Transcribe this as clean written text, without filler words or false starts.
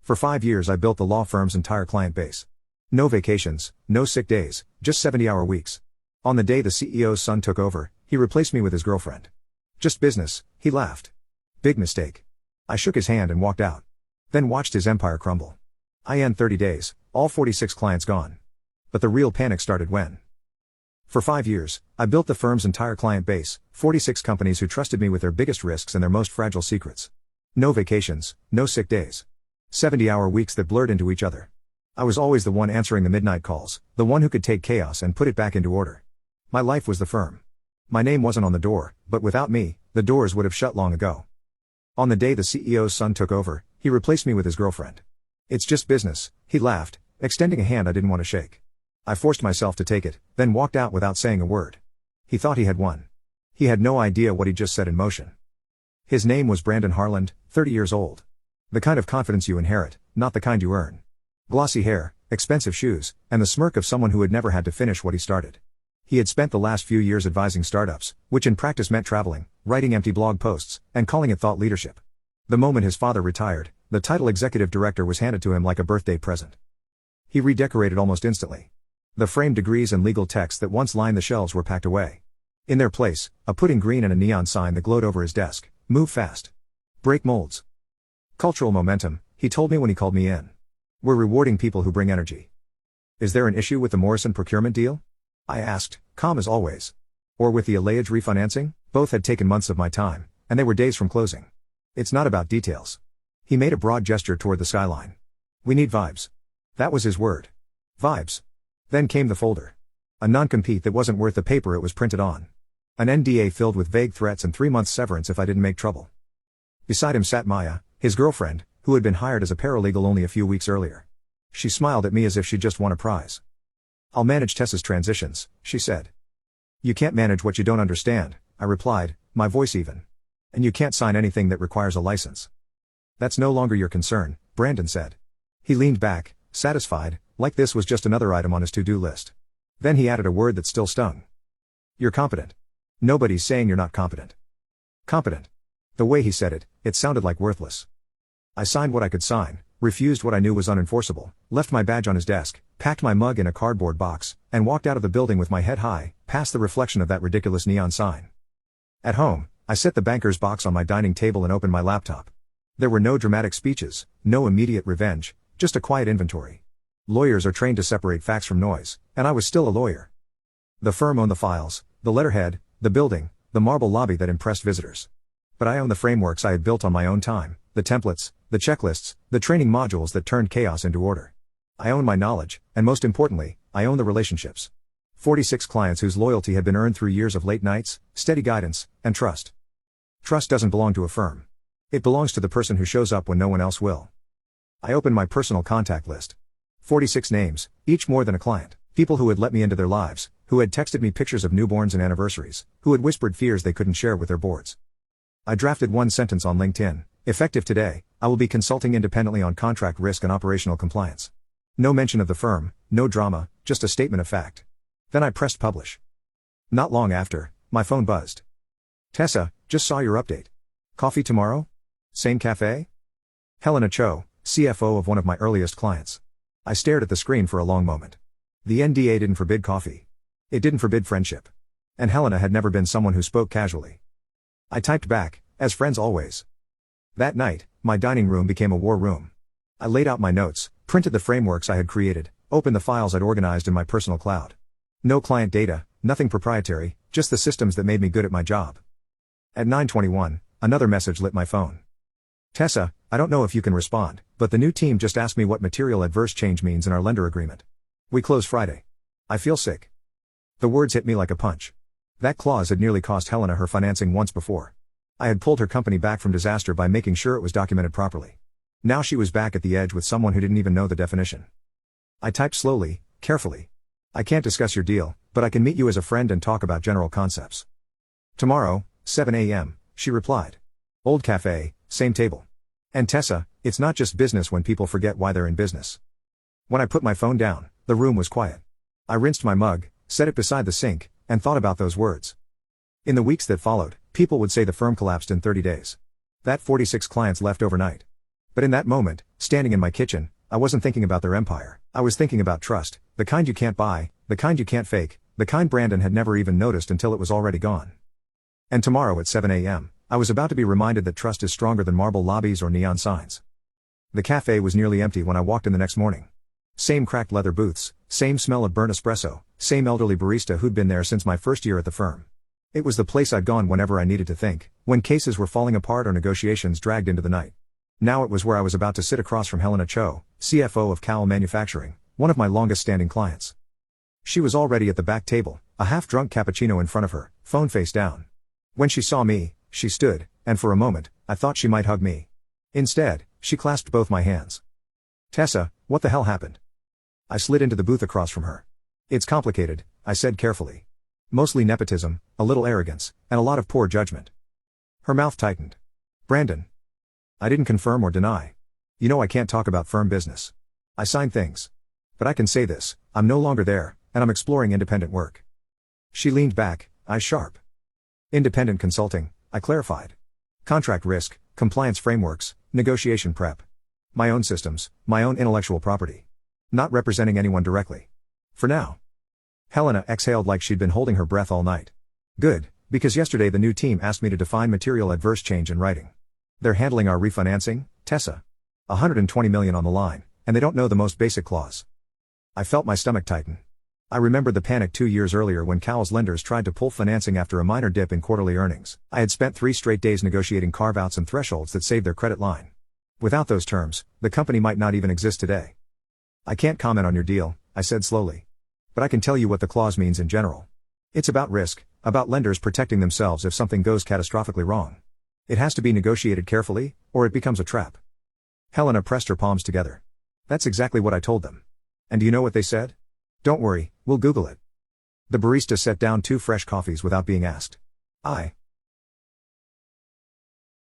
For 5 years I built the law firm's entire client base. No vacations, no sick days, just 70-hour weeks. On the day the CEO's son took over, he replaced me with his girlfriend. Just business, he laughed. Big mistake. I shook his hand and walked out. Then watched his empire crumble. I end 30 days, all 46 clients gone. But the real panic started when. For 5 years, I built the firm's entire client base, 46 companies who trusted me with their biggest risks and their most fragile secrets. No vacations, no sick days. 70-hour weeks that blurred into each other. I was always the one answering the midnight calls, the one who could take chaos and put it back into order. My life was the firm. My name wasn't on the door, but without me, the doors would have shut long ago. On the day the CEO's son took over, he replaced me with his girlfriend. It's just business, he laughed, extending a hand I didn't want to shake. I forced myself to take it, then walked out without saying a word. He thought he had won. He had no idea what he just set in motion. His name was Brandon Harland, 30 years old. The kind of confidence you inherit, not the kind you earn. Glossy hair, expensive shoes, and the smirk of someone who had never had to finish what he started. He had spent the last few years advising startups, which in practice meant traveling, writing empty blog posts, and calling it thought leadership. The moment his father retired, the title executive director was handed to him like a birthday present. He redecorated almost instantly. The framed degrees and legal texts that once lined the shelves were packed away. In their place, a putting green and a neon sign that glowed over his desk. Move fast. Break molds. Cultural momentum, he told me when he called me in. We're rewarding people who bring energy. Is there an issue with the Morrison procurement deal? I asked, calm as always. Or with the Alliage refinancing? Both had taken months of my time, and they were days from closing. It's not about details. He made a broad gesture toward the skyline. We need vibes. That was his word. Vibes. Then came the folder. A non-compete that wasn't worth the paper it was printed on. An NDA filled with vague threats and 3 months severance if I didn't make trouble. Beside him sat Maya, his girlfriend, who had been hired as a paralegal only a few weeks earlier. She smiled at me as if she'd just won a prize. I'll manage Tessa's transitions, she said. You can't manage what you don't understand, I replied, my voice even. And you can't sign anything that requires a license. That's no longer your concern, Brandon said. He leaned back, satisfied, like this was just another item on his to-do list. Then he added a word that still stung. You're competent. Nobody's saying you're not competent. Competent. The way he said it, it sounded like worthless. I signed what I could sign, refused what I knew was unenforceable, left my badge on his desk, packed my mug in a cardboard box, and walked out of the building with my head high, past the reflection of that ridiculous neon sign. At home, I set the banker's box on my dining table and opened my laptop. There were no dramatic speeches, no immediate revenge, just a quiet inventory. Lawyers are trained to separate facts from noise, and I was still a lawyer. The firm owned the files, the letterhead, the building, the marble lobby that impressed visitors. But I owned the frameworks I had built on my own time, the templates, the checklists, the training modules that turned chaos into order. I owned my knowledge, and most importantly, I owned the relationships. 46 clients whose loyalty had been earned through years of late nights, steady guidance, and trust. Trust doesn't belong to a firm. It belongs to the person who shows up when no one else will. I opened my personal contact list. 46 names, each more than a client. People who had let me into their lives, who had texted me pictures of newborns and anniversaries, who had whispered fears they couldn't share with their boards. I drafted one sentence on LinkedIn. Effective today, I will be consulting independently on contract risk and operational compliance. No mention of the firm, no drama, just a statement of fact. Then I pressed publish. Not long after, my phone buzzed. Tessa, just saw your update. Coffee tomorrow? Same cafe? Helena Cho, CFO of one of my earliest clients. I stared at the screen for a long moment. The NDA didn't forbid coffee. It didn't forbid friendship. And Helena had never been someone who spoke casually. I typed back, as friends always. That night, my dining room became a war room. I laid out my notes, printed the frameworks I had created, opened the files I'd organized in my personal cloud. No client data, nothing proprietary, just the systems that made me good at my job. At 9:21, another message lit my phone. Tessa, I don't know if you can respond, but the new team just asked me what material adverse change means in our lender agreement. We close Friday. I feel sick. The words hit me like a punch. That clause had nearly cost Helena her financing once before. I had pulled her company back from disaster by making sure it was documented properly. Now she was back at the edge with someone who didn't even know the definition. I typed slowly, carefully. I can't discuss your deal, but I can meet you as a friend and talk about general concepts. Tomorrow, 7 a.m., she replied. Old cafe, same table. And Tessa, it's not just business when people forget why they're in business. When I put my phone down, the room was quiet. I rinsed my mug, set it beside the sink, and thought about those words. In the weeks that followed, people would say the firm collapsed in 30 days. That 46 clients left overnight. But in that moment, standing in my kitchen, I wasn't thinking about their empire. I was thinking about trust, the kind you can't buy, the kind you can't fake, the kind Brandon had never even noticed until it was already gone. And tomorrow at 7 a.m., I was about to be reminded that trust is stronger than marble lobbies or neon signs. The cafe was nearly empty when I walked in the next morning. Same cracked leather booths, same smell of burnt espresso, same elderly barista who'd been there since my first year at the firm. It was the place I'd gone whenever I needed to think, when cases were falling apart or negotiations dragged into the night. Now it was where I was about to sit across from Helena Cho, CFO of Cowell Manufacturing, one of my longest-standing clients. She was already at the back table, a half-drunk cappuccino in front of her, phone face down. When she saw me, she stood, and for a moment, I thought she might hug me. Instead, she clasped both my hands. "Tessa, what the hell happened?" I slid into the booth across from her. "It's complicated," I said carefully. "Mostly nepotism, a little arrogance, and a lot of poor judgment." Her mouth tightened. "Brandon." I didn't confirm or deny. "You know I can't talk about firm business. I sign things. But I can say this, I'm no longer there, and I'm exploring independent work." She leaned back, eyes sharp. "Independent consulting," I clarified. "Contract risk, compliance frameworks, negotiation prep. My own systems, my own intellectual property. Not representing anyone directly. For now." Helena exhaled like she'd been holding her breath all night. "Good, because yesterday the new team asked me to define material adverse change in writing. They're handling our refinancing, Tessa. $120 million on the line, and they don't know the most basic clause." I felt my stomach tighten. I remembered the panic 2 years earlier when Cowell's lenders tried to pull financing after a minor dip in quarterly earnings. I had spent 3 straight days negotiating carve-outs and thresholds that saved their credit line. Without those terms, the company might not even exist today. "I can't comment on your deal," I said slowly. "But I can tell you what the clause means in general. It's about risk, about lenders protecting themselves if something goes catastrophically wrong. It has to be negotiated carefully, or it becomes a trap." Helena pressed her palms together. "That's exactly what I told them. And do you know what they said? Don't worry, we'll Google it." The barista set down 2 fresh coffees without being asked. I